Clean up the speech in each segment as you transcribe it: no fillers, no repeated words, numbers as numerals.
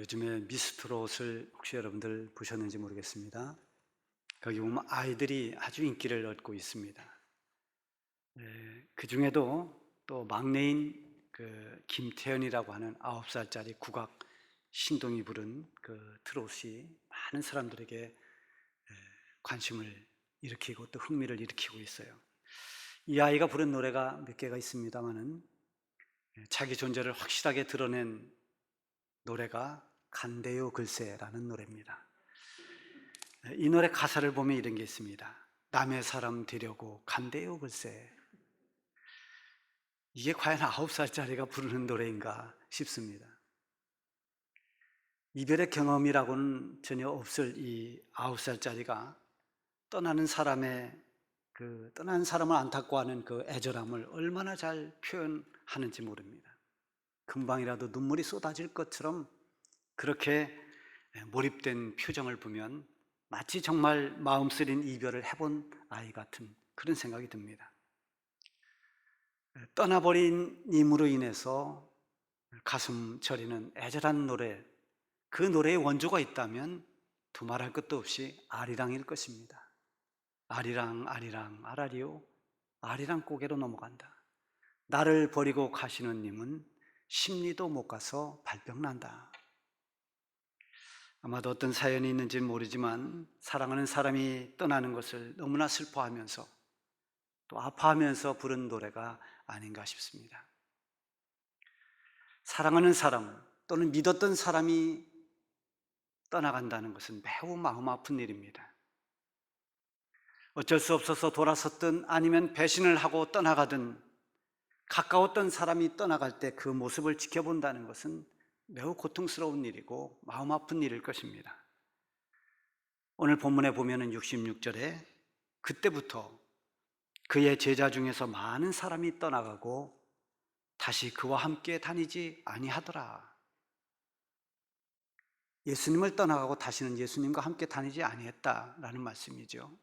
요즘에 미스트롯을 혹시 여러분들 보셨는지 모르겠습니다. 거기 보면 아이들이 아주 인기를 얻고 있습니다. 그 중에도 또 막내인 김태현이라고 하는 9살짜리 국악 신동이 부른 그 트롯이 많은 사람들에게 관심을 일으키고 또 흥미를 일으키고 있어요. 이 아이가 부른 노래가 몇 개가 있습니다만은 자기 존재를 확실하게 드러낸 노래가 간대요 글쎄라는 노래입니다. 이 노래 가사를 보면 이런 게 있습니다. 남의 사람 되려고 간대요 글쎄. 이게 과연 9살짜리가 부르는 노래인가 싶습니다. 이별의 경험이라고는 전혀 없을 이 9살짜리가 떠나는 사람의 떠나는 사람을 안타까워하는 그 애절함을 얼마나 잘 표현하는지 모릅니다. 금방이라도 눈물이 쏟아질 것처럼 그렇게 몰입된 표정을 보면 마치 정말 마음 쓰린 이별을 해본 아이 같은 그런 생각이 듭니다. 떠나버린 님으로 인해서 가슴 저리는 애절한 노래, 그 노래의 원조가 있다면 두말할 것도 없이 아리랑일 것입니다. 아리랑 아리랑 아라리요, 아리랑 고개로 넘어간다. 나를 버리고 가시는 님은 심리도 못 가서 발병난다. 아마도 어떤 사연이 있는지는 모르지만 사랑하는 사람이 떠나는 것을 너무나 슬퍼하면서 또 아파하면서 부른 노래가 아닌가 싶습니다. 사랑하는 사람 또는 믿었던 사람이 떠나간다는 것은 매우 마음 아픈 일입니다. 어쩔 수 없어서 돌아섰든 아니면 배신을 하고 떠나가든 가까웠던 사람이 떠나갈 때 그 모습을 지켜본다는 것은 매우 고통스러운 일이고 마음 아픈 일일 것입니다. 오늘 본문에 보면은 66절에 그때부터 그의 제자 중에서 많은 사람이 떠나가고 다시 그와 함께 다니지 아니하더라. 예수님을 떠나가고 다시는 예수님과 함께 다니지 아니했다라는 말씀이죠.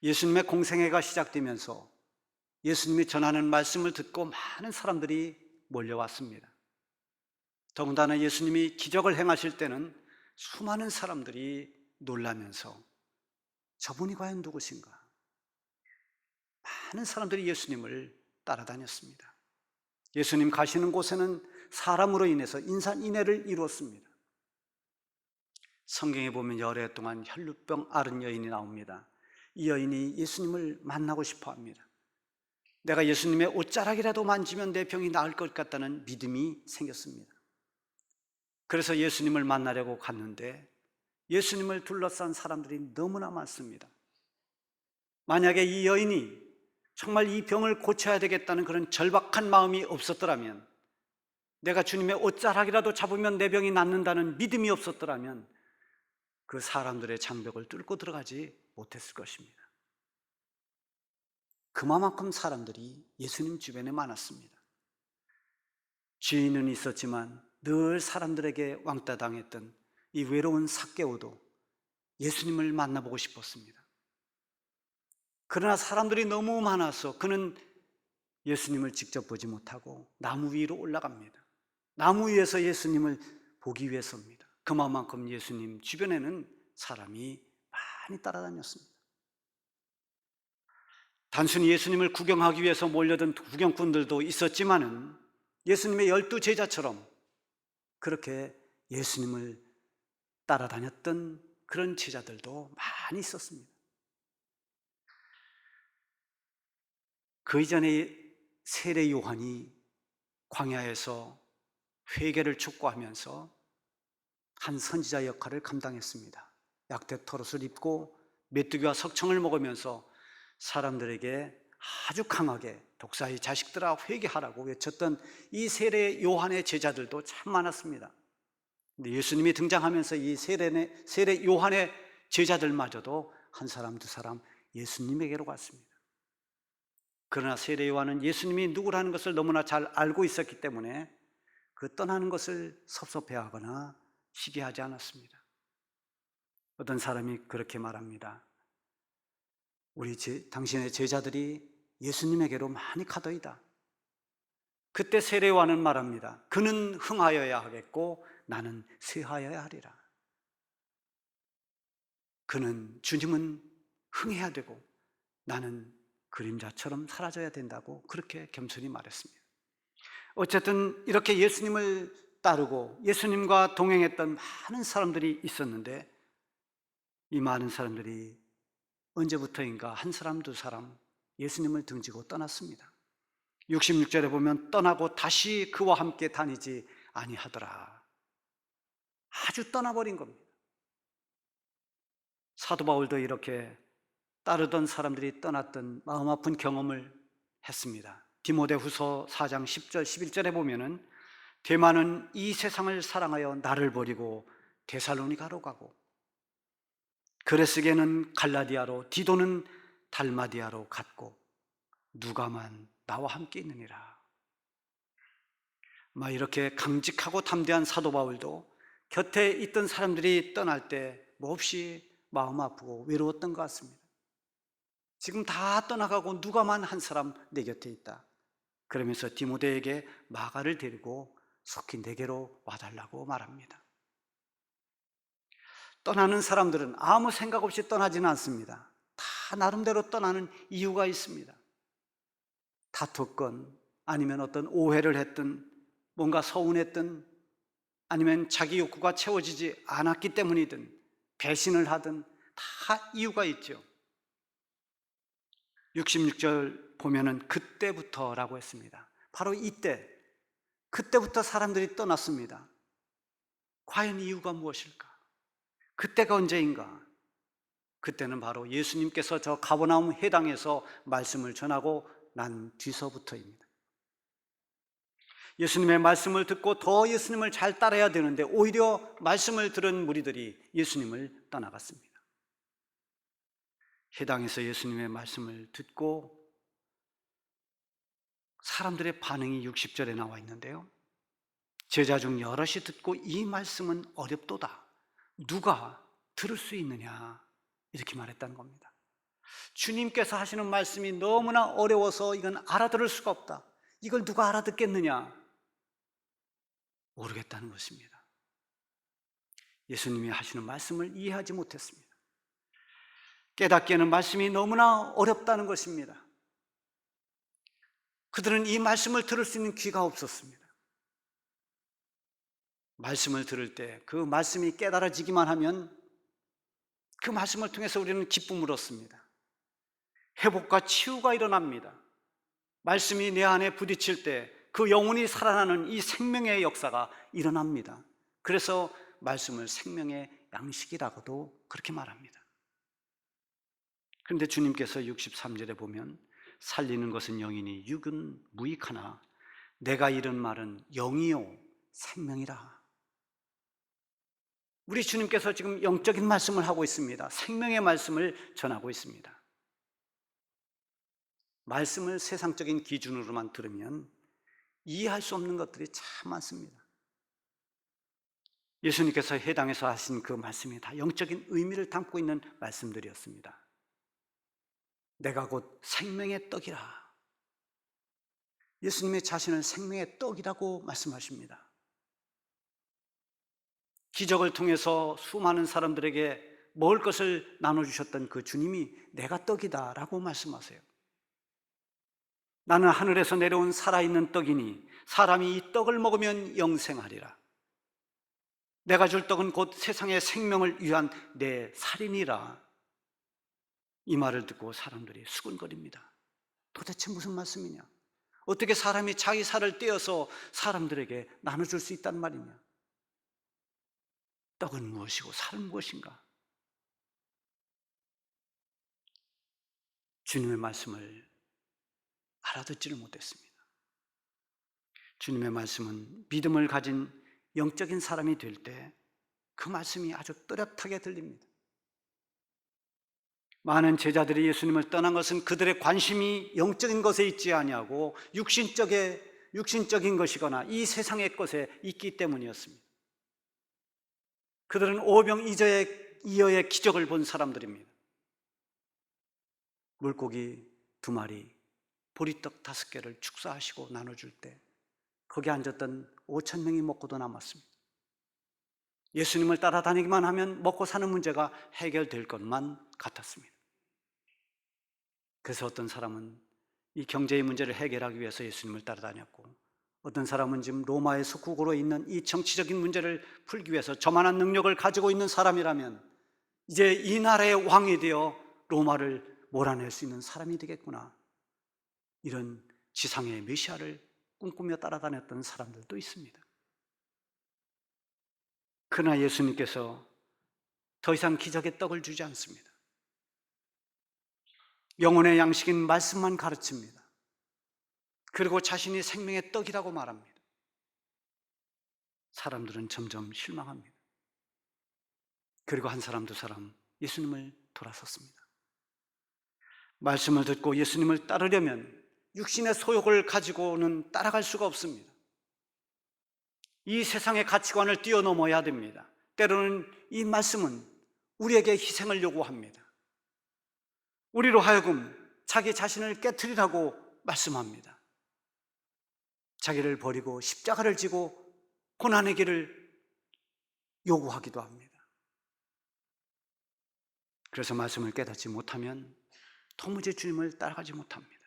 예수님의 공생애가 시작되면서 예수님이 전하는 말씀을 듣고 많은 사람들이 몰려왔습니다. 더군다나 예수님이 기적을 행하실 때는 수많은 사람들이 놀라면서 저분이 과연 누구신가? 많은 사람들이 예수님을 따라다녔습니다. 예수님 가시는 곳에는 사람으로 인해서 인산인해를 이루었습니다. 성경에 보면 여러 해 동안 혈루병 앓은 여인이 나옵니다. 이 여인이 예수님을 만나고 싶어 합니다. 내가 예수님의 옷자락이라도 만지면 내 병이 나을 것 같다는 믿음이 생겼습니다. 그래서 예수님을 만나려고 갔는데 예수님을 둘러싼 사람들이 너무나 많습니다. 만약에 이 여인이 정말 이 병을 고쳐야 되겠다는 그런 절박한 마음이 없었더라면, 내가 주님의 옷자락이라도 잡으면 내 병이 낫는다는 믿음이 없었더라면 그 사람들의 장벽을 뚫고 들어가지 못했을 것입니다. 그만큼 사람들이 예수님 주변에 많았습니다. 주인은 있었지만 늘 사람들에게 왕따당했던 이 외로운 삭개오도 예수님을 만나보고 싶었습니다. 그러나 사람들이 너무 많아서 그는 예수님을 직접 보지 못하고 나무 위로 올라갑니다. 나무 위에서 예수님을 보기 위해서입니다. 그만큼 예수님 주변에는 사람이 많이 따라다녔습니다. 단순히 예수님을 구경하기 위해서 몰려든 구경꾼들도 있었지만은 예수님의 12 제자처럼 그렇게 예수님을 따라다녔던 그런 제자들도 많이 있었습니다. 그 이전에 세례 요한이 광야에서 회개를 촉구하면서 한 선지자 역할을 감당했습니다. 약대 털옷을 입고 메뚜기와 석청을 먹으면서 사람들에게 아주 강하게 독사의 자식들아 회개하라고 외쳤던 이 세례 요한의 제자들도 참 많았습니다. 근데 예수님이 등장하면서 이 세례 요한의 제자들마저도 한 사람 두 사람 예수님에게로 갔습니다. 그러나 세례 요한은 예수님이 누구라는 것을 너무나 잘 알고 있었기 때문에 그 떠나는 것을 섭섭해하거나 시기하지 않았습니다. 어떤 사람이 그렇게 말합니다. 당신의 제자들이 예수님에게로 많이 가더이다. 그때 세례 요한은 말합니다. 그는 흥하여야 하겠고 나는 쇠하여야 하리라. 주님은 흥해야 되고 나는 그림자처럼 사라져야 된다고 그렇게 겸손히 말했습니다. 어쨌든 이렇게 예수님을 따르고 예수님과 동행했던 많은 사람들이 있었는데, 이 많은 사람들이 언제부터인가 한 사람 두 사람 예수님을 등지고 떠났습니다. 66절에 보면 떠나고 다시 그와 함께 다니지 아니하더라. 아주 떠나버린 겁니다. 사도 바울도 이렇게 따르던 사람들이 떠났던 마음 아픈 경험을 했습니다. 디모데후서 4장 10절 11절에 보면은 데마는 이 세상을 사랑하여 나를 버리고 데살로니가로 가고, 그레스게는 갈라디아로, 디도는 달마디아로 갔고 누가만 나와 함께 있느니라. 이렇게 강직하고 담대한 사도 바울도 곁에 있던 사람들이 떠날 때 몹시 마음 아프고 외로웠던 것 같습니다. 지금 다 떠나가고 누가만 한 사람 내 곁에 있다. 그러면서 디모데에게 마가를 데리고 속히 내게로 와달라고 말합니다. 떠나는 사람들은 아무 생각 없이 떠나지는 않습니다. 다 나름대로 떠나는 이유가 있습니다. 다퉜건, 아니면 어떤 오해를 했든, 뭔가 서운했든, 아니면 자기 욕구가 채워지지 않았기 때문이든, 배신을 하든 다 이유가 있죠. 66절 보면은 그때부터라고 했습니다. 바로 이때, 그때부터 사람들이 떠났습니다. 과연 이유가 무엇일까? 그때가 언제인가? 그때는 바로 예수님께서 저 가버나움 회당에서 말씀을 전하고 난 뒤서부터입니다. 예수님의 말씀을 듣고 더 예수님을 잘 따라야 되는데 오히려 말씀을 들은 무리들이 예수님을 떠나갔습니다. 회당에서 예수님의 말씀을 듣고 사람들의 반응이 60절에 나와 있는데요, 제자 중 여럿이 듣고 이 말씀은 어렵도다, 누가 들을 수 있느냐, 이렇게 말했다는 겁니다. 주님께서 하시는 말씀이 너무나 어려워서 이건 알아들을 수가 없다, 이걸 누가 알아듣겠느냐, 모르겠다는 것입니다. 예수님이 하시는 말씀을 이해하지 못했습니다. 깨닫기에는 말씀이 너무나 어렵다는 것입니다. 그들은 이 말씀을 들을 수 있는 귀가 없었습니다. 말씀을 들을 때 그 말씀이 깨달아지기만 하면 그 말씀을 통해서 우리는 기쁨을 얻습니다. 회복과 치유가 일어납니다. 말씀이 내 안에 부딪힐 때 그 영혼이 살아나는 이 생명의 역사가 일어납니다. 그래서 말씀을 생명의 양식이라고도 그렇게 말합니다. 그런데 주님께서 63절에 보면 살리는 것은 영이니 육은 무익하나 내가 이른 말은 영이요 생명이라. 우리 주님께서 지금 영적인 말씀을 하고 있습니다. 생명의 말씀을 전하고 있습니다. 말씀을 세상적인 기준으로만 들으면 이해할 수 없는 것들이 참 많습니다. 예수님께서 회당에서 하신 그 말씀이 다 영적인 의미를 담고 있는 말씀들이었습니다. 내가 곧 생명의 떡이라. 예수님의 자신을 생명의 떡이라고 말씀하십니다. 기적을 통해서 수많은 사람들에게 먹을 것을 나눠주셨던 그 주님이 내가 떡이다 라고 말씀하세요. 나는 하늘에서 내려온 살아있는 떡이니 사람이 이 떡을 먹으면 영생하리라. 내가 줄 떡은 곧 세상의 생명을 위한 내 살이니라. 이 말을 듣고 사람들이 수근거립니다. 도대체 무슨 말씀이냐? 어떻게 사람이 자기 살을 떼어서 사람들에게 나눠줄 수 있단 말이냐? 떡은 무엇이고 살은 무엇인가? 주님의 말씀을 알아듣지를 못했습니다. 주님의 말씀은 믿음을 가진 영적인 사람이 될 때 그 말씀이 아주 또렷하게 들립니다. 많은 제자들이 예수님을 떠난 것은 그들의 관심이 영적인 것에 있지 아니하고 육신적인 것이거나 이 세상의 것에 있기 때문이었습니다. 그들은 오병이어의 기적을 본 사람들입니다. 물고기 2마리, 보리떡 5개를 축사하시고 나눠줄 때 거기 앉았던 5,000명이 먹고도 남았습니다. 예수님을 따라다니기만 하면 먹고 사는 문제가 해결될 것만 같았습니다. 그래서 어떤 사람은 이 경제의 문제를 해결하기 위해서 예수님을 따라다녔고, 어떤 사람은 지금 로마의 속국으로 있는 이 정치적인 문제를 풀기 위해서 저만한 능력을 가지고 있는 사람이라면 이제 이 나라의 왕이 되어 로마를 몰아낼 수 있는 사람이 되겠구나, 이런 지상의 메시아를 꿈꾸며 따라다녔던 사람들도 있습니다. 그러나 예수님께서 더 이상 기적의 떡을 주지 않습니다. 영혼의 양식인 말씀만 가르칩니다. 그리고 자신이 생명의 떡이라고 말합니다. 사람들은 점점 실망합니다. 그리고 한 사람 두 사람 예수님을 돌아섰습니다. 말씀을 듣고 예수님을 따르려면 육신의 소욕을 가지고는 따라갈 수가 없습니다. 이 세상의 가치관을 뛰어넘어야 됩니다. 때로는 이 말씀은 우리에게 희생을 요구합니다. 우리로 하여금 자기 자신을 깨트리라고 말씀합니다. 자기를 버리고 십자가를 지고 고난의 길을 요구하기도 합니다. 그래서 말씀을 깨닫지 못하면 도무지 주님을 따라가지 못합니다.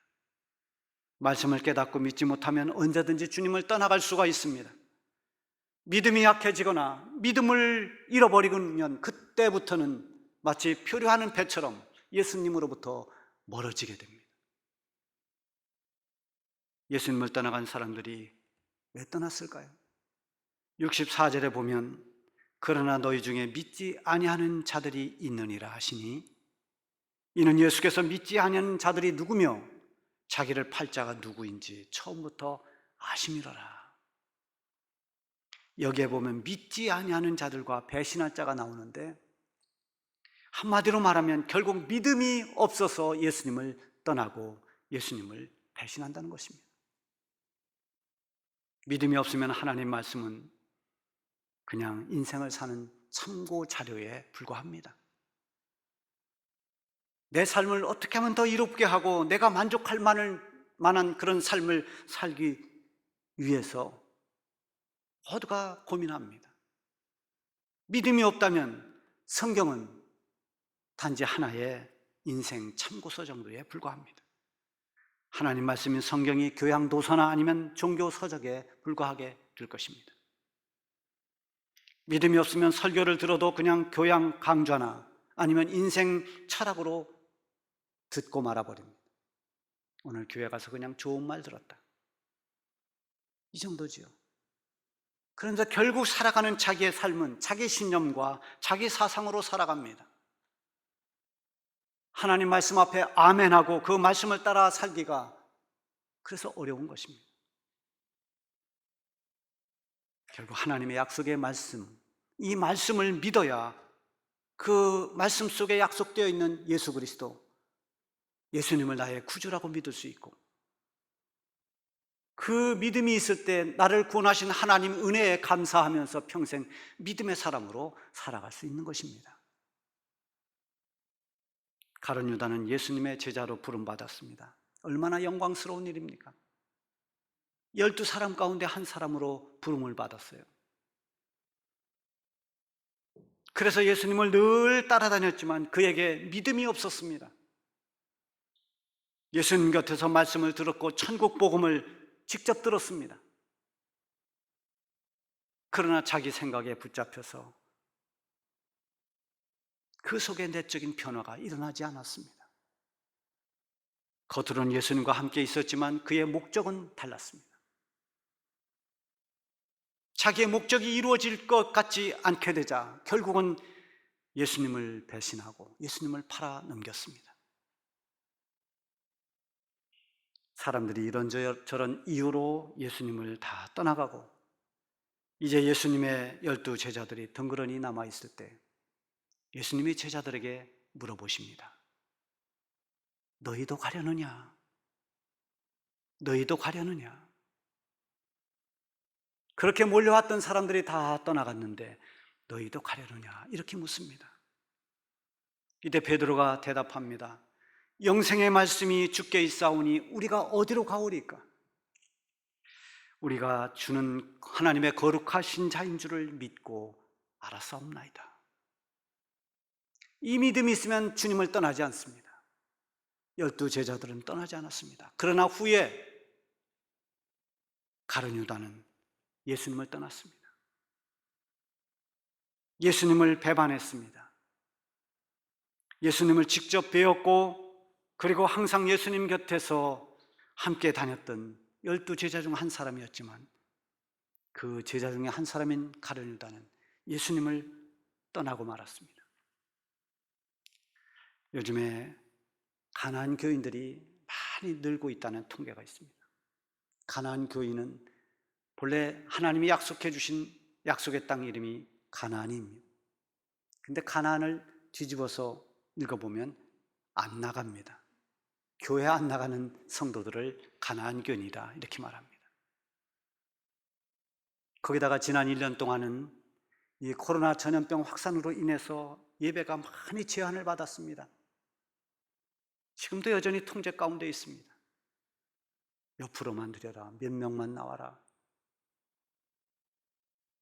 말씀을 깨닫고 믿지 못하면 언제든지 주님을 떠나갈 수가 있습니다. 믿음이 약해지거나 믿음을 잃어버리면 그때부터는 마치 표류하는 배처럼 예수님으로부터 멀어지게 됩니다. 예수님을 떠나간 사람들이 왜 떠났을까요? 64절에 보면 그러나 너희 중에 믿지 아니하는 자들이 있느니라 하시니, 이는 예수께서 믿지 아니하는 자들이 누구며 자기를 팔 자가 누구인지 처음부터 아심이로라. 여기에 보면 믿지 아니하는 자들과 배신할 자가 나오는데, 한마디로 말하면 결국 믿음이 없어서 예수님을 떠나고 예수님을 배신한다는 것입니다. 믿음이 없으면 하나님 말씀은 그냥 인생을 사는 참고 자료에 불과합니다. 내 삶을 어떻게 하면 더 이롭게 하고 내가 만족할 만한 그런 삶을 살기 위해서 모두가 고민합니다. 믿음이 없다면 성경은 단지 하나의 인생 참고서 정도에 불과합니다. 하나님 말씀인 성경이 교양 도서나 아니면 종교 서적에 불과하게 될 것입니다. 믿음이 없으면 설교를 들어도 그냥 교양 강좌나 아니면 인생 철학으로 듣고 말아버립니다. 오늘 교회 가서 그냥 좋은 말 들었다, 이 정도지요. 그런데 결국 살아가는 자기의 삶은 자기 신념과 자기 사상으로 살아갑니다. 하나님 말씀 앞에 아멘하고 그 말씀을 따라 살기가 그래서 어려운 것입니다. 결국 하나님의 약속의 말씀, 이 말씀을 믿어야 그 말씀 속에 약속되어 있는 예수 그리스도, 예수님을 나의 구주라고 믿을 수 있고, 그 믿음이 있을 때 나를 구원하신 하나님 은혜에 감사하면서 평생 믿음의 사람으로 살아갈 수 있는 것입니다. 가룟 유다는 예수님의 제자로 부름받았습니다. 얼마나 영광스러운 일입니까? 12사람 가운데 한 사람으로 부름을 받았어요. 그래서 예수님을 늘 따라다녔지만 그에게 믿음이 없었습니다. 예수님 곁에서 말씀을 들었고 천국 복음을 직접 들었습니다. 그러나 자기 생각에 붙잡혀서 그 속에 내적인 변화가 일어나지 않았습니다. 겉으로는 예수님과 함께 있었지만 그의 목적은 달랐습니다. 자기의 목적이 이루어질 것 같지 않게 되자 결국은 예수님을 배신하고 예수님을 팔아 넘겼습니다. 사람들이 이런저런 이유로 예수님을 다 떠나가고 이제 예수님의 12 제자들이 덩그러니 남아있을 때 예수님이 제자들에게 물어보십니다. 너희도 가려느냐? 너희도 가려느냐? 그렇게 몰려왔던 사람들이 다 떠나갔는데 너희도 가려느냐? 이렇게 묻습니다. 이때 베드로가 대답합니다. 영생의 말씀이 주께 있사오니 우리가 어디로 가오리까? 우리가 주는 하나님의 거룩하신 자인 줄을 믿고 알았사옵나이다. 이 믿음이 있으면 주님을 떠나지 않습니다. 12제자들은 떠나지 않았습니다. 그러나 후에 가룟 유다는 예수님을 떠났습니다. 예수님을 배반했습니다. 예수님을 직접 배웠고 그리고 항상 예수님 곁에서 함께 다녔던 12제자 중 한 사람이었지만 그 제자 중에 한 사람인 가룟 유다는 예수님을 떠나고 말았습니다. 요즘에 가나안 교인들이 많이 늘고 있다는 통계가 있습니다. 가나안 교인은 본래 하나님이 약속해 주신 약속의 땅 이름이 가나안입니다. 근데 가나안을 뒤집어서 읽어보면 안 나갑니다. 교회 안 나가는 성도들을 가나안 교인이다 이렇게 말합니다. 거기다가 지난 1년 동안은 이 코로나 전염병 확산으로 인해서 예배가 많이 제한을 받았습니다. 지금도 여전히 통제 가운데 있습니다. 옆으로만 드려라, 몇 명만 나와라.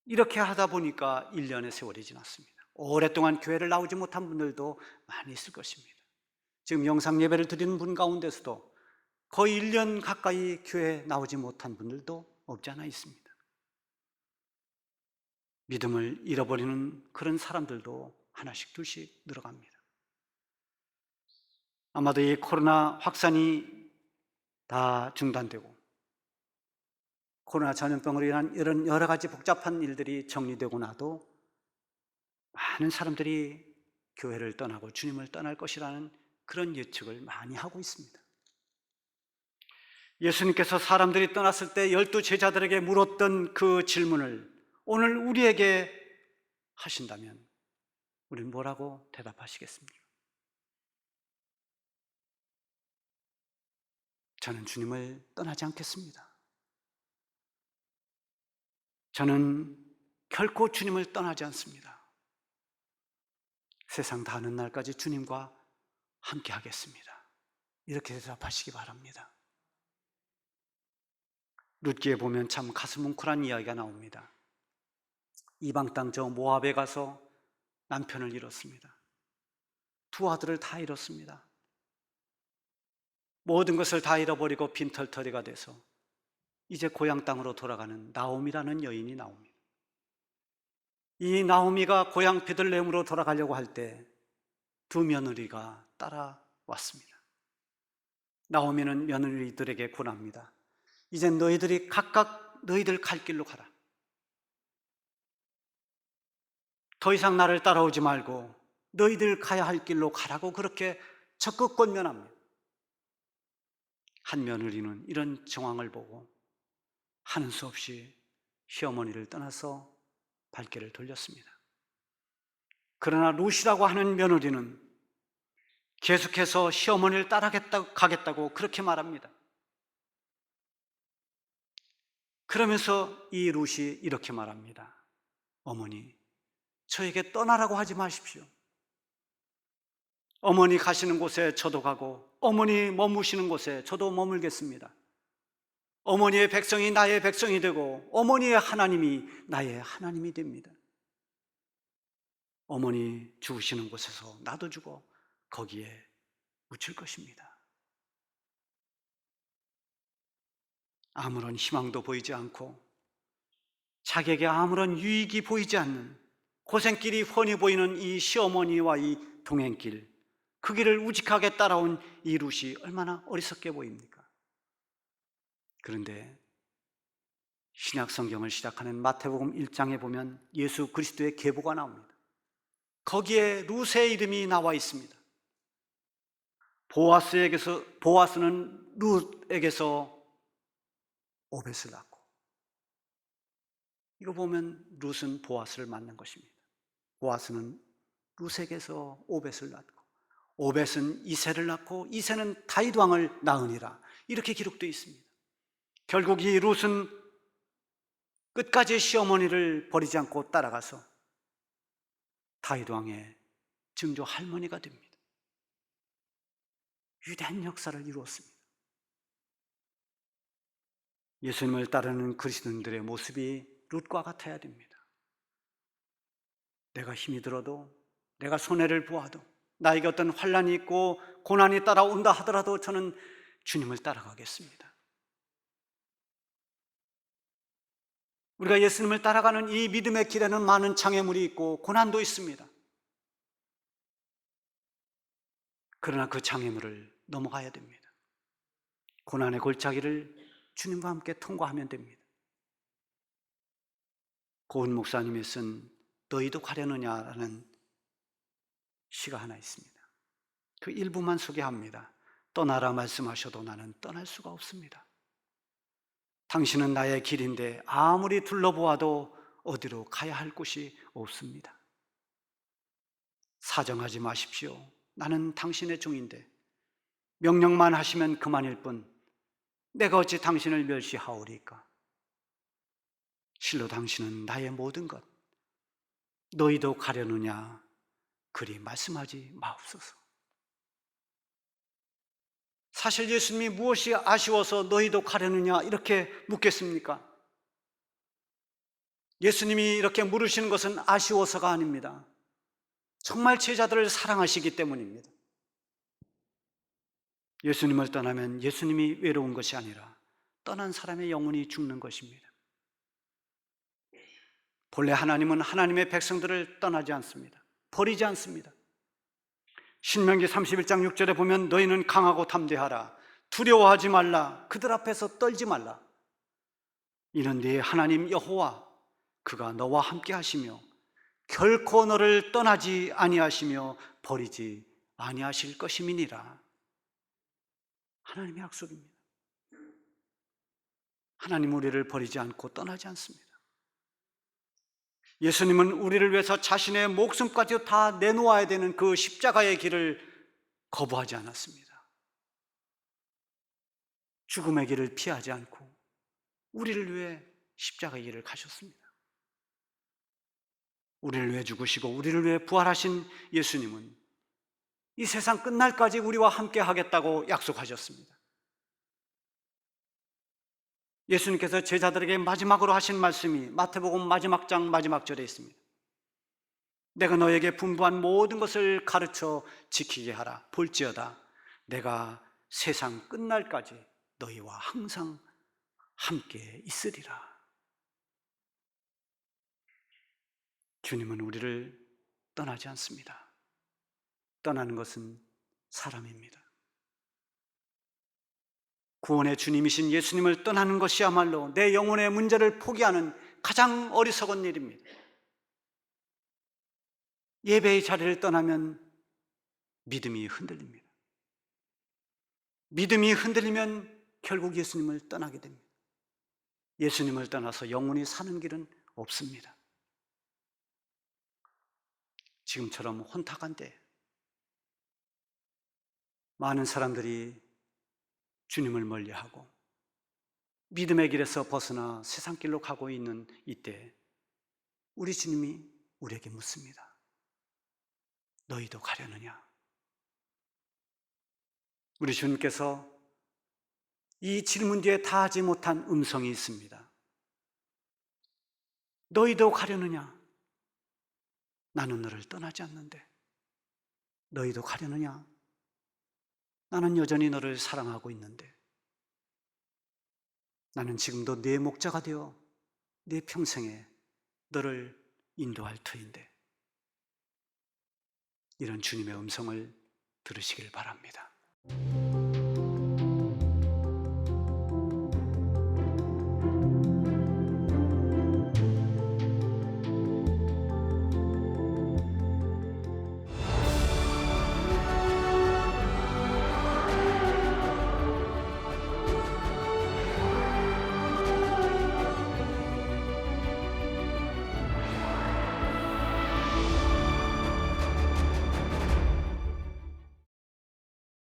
이렇게 하다 보니까 1년의 세월이 지났습니다. 오랫동안 교회를 나오지 못한 분들도 많이 있을 것입니다. 지금 영상 예배를 드리는 분 가운데서도 거의 1년 가까이 교회에 나오지 못한 분들도 없지 않아 있습니다. 믿음을 잃어버리는 그런 사람들도 하나씩 둘씩 늘어갑니다. 아마도 이 코로나 확산이 다 중단되고 코로나 전염병으로 인한 이런 여러 가지 복잡한 일들이 정리되고 나도 많은 사람들이 교회를 떠나고 주님을 떠날 것이라는 그런 예측을 많이 하고 있습니다. 예수님께서 사람들이 떠났을 때 12제자들에게 물었던 그 질문을 오늘 우리에게 하신다면 우리는 뭐라고 대답하시겠습니까? 저는 주님을 떠나지 않겠습니다. 저는 결코 주님을 떠나지 않습니다. 세상 다하는 날까지 주님과 함께 하겠습니다. 이렇게 대답하시기 바랍니다. 룻기에 보면 참 가슴 뭉클한 이야기가 나옵니다. 이방 땅 저 모압에 가서 남편을 잃었습니다. 두 아들을 다 잃었습니다. 모든 것을 다 잃어버리고 빈털터리가 돼서 이제 고향 땅으로 돌아가는 나오미라는 여인이 나옵니다. 이 나오미가 고향 베들레헴으로 돌아가려고 할 때 두 며느리가 따라왔습니다. 나오미는 며느리들에게 권합니다. 이제 너희들이 각각 너희들 갈 길로 가라. 더 이상 나를 따라오지 말고 너희들 가야 할 길로 가라고 그렇게 적극 권면합니다. 한 며느리는 이런 정황을 보고 하는 수 없이 시어머니를 떠나서 발길을 돌렸습니다. 그러나 룻이라고 하는 며느리는 계속해서 시어머니를 따라가겠다고 그렇게 말합니다. 그러면서 이 룻이 이렇게 말합니다. 어머니, 저에게 떠나라고 하지 마십시오. 어머니 가시는 곳에 저도 가고 어머니 머무시는 곳에 저도 머물겠습니다. 어머니의 백성이 나의 백성이 되고 어머니의 하나님이 나의 하나님이 됩니다. 어머니 죽으시는 곳에서 나도 죽어 거기에 묻힐 것입니다. 아무런 희망도 보이지 않고 자기에게 아무런 유익이 보이지 않는 고생길이 훤히 보이는 이 시어머니와 이 동행길, 그 길을 우직하게 따라온 이 룻이 얼마나 어리석게 보입니까? 그런데 신약 성경을 시작하는 마태복음 1장에 보면 예수 그리스도의 계보가 나옵니다. 거기에 룻의 이름이 나와 있습니다. 보아스는 룻에게서 오벳을 낳고, 이거 보면 룻은 보아스를 만난 것입니다. 보아스는 룻에게서 오벳을 낳고 오벳은 이새를 낳고 이새는 다윗 왕을 낳으니라, 이렇게 기록되어 있습니다. 결국 이 룻은 끝까지 시어머니를 버리지 않고 따라가서 다윗 왕의 증조 할머니가 됩니다. 위대한 역사를 이루었습니다. 예수님을 따르는 그리스도인들의 모습이 룻과 같아야 됩니다. 내가 힘이 들어도, 내가 손해를 보아도, 나에게 어떤 환난이 있고 고난이 따라온다 하더라도 저는 주님을 따라가겠습니다. 우리가 예수님을 따라가는 이 믿음의 길에는 많은 장애물이 있고 고난도 있습니다. 그러나 그 장애물을 넘어가야 됩니다. 고난의 골짜기를 주님과 함께 통과하면 됩니다. 고은 목사님이 쓴 너희도 가려느냐라는 시가 하나 있습니다. 그 일부만 소개합니다. 떠나라 말씀하셔도 나는 떠날 수가 없습니다. 당신은 나의 길인데 아무리 둘러보아도 어디로 가야 할 곳이 없습니다. 사정하지 마십시오. 나는 당신의 종인데 명령만 하시면 그만일 뿐 내가 어찌 당신을 멸시하오리까? 실로 당신은 나의 모든 것, 너희도 가려느냐 그리 말씀하지 마옵소서. 사실 예수님이 무엇이 아쉬워서 너희도 가려느냐 이렇게 묻겠습니까? 예수님이 이렇게 물으시는 것은 아쉬워서가 아닙니다. 정말 제자들을 사랑하시기 때문입니다. 예수님을 떠나면 예수님이 외로운 것이 아니라 떠난 사람의 영혼이 죽는 것입니다. 본래 하나님은 하나님의 백성들을 떠나지 않습니다. 버리지 않습니다. 신명기 31장 6절에 보면 너희는 강하고 담대하라. 두려워하지 말라. 그들 앞에서 떨지 말라. 이는 네 하나님 여호와 그가 너와 함께 하시며 결코 너를 떠나지 아니하시며 버리지 아니하실 것임이니라. 하나님의 약속입니다. 하나님 우리를 버리지 않고 떠나지 않습니다. 예수님은 우리를 위해서 자신의 목숨까지 다 내놓아야 되는 그 십자가의 길을 거부하지 않았습니다. 죽음의 길을 피하지 않고 우리를 위해 십자가의 길을 가셨습니다. 우리를 위해 죽으시고 우리를 위해 부활하신 예수님은 이 세상 끝날까지 우리와 함께 하겠다고 약속하셨습니다. 예수님께서 제자들에게 마지막으로 하신 말씀이 마태복음 마지막 장 마지막 절에 있습니다. 내가 너에게 분부한 모든 것을 가르쳐 지키게 하라. 볼지어다 내가 세상 끝날까지 너희와 항상 함께 있으리라. 주님은 우리를 떠나지 않습니다. 떠나는 것은 사람입니다. 구원의 주님이신 예수님을 떠나는 것이야말로 내 영혼의 문제를 포기하는 가장 어리석은 일입니다. 예배의 자리를 떠나면 믿음이 흔들립니다. 믿음이 흔들리면 결국 예수님을 떠나게 됩니다. 예수님을 떠나서 영원히 사는 길은 없습니다. 지금처럼 혼탁한 때 많은 사람들이 주님을 멀리하고 믿음의 길에서 벗어나 세상 길로 가고 있는 이때 우리 주님이 우리에게 묻습니다. 너희도 가려느냐? 우리 주님께서 이 질문 뒤에 다 하지 못한 음성이 있습니다. 너희도 가려느냐? 나는 너를 떠나지 않는데 너희도 가려느냐? 나는 여전히 너를 사랑하고 있는데 나는 지금도 네 목자가 되어 네 평생에 너를 인도할 터인데 이런 주님의 음성을 들으시길 바랍니다.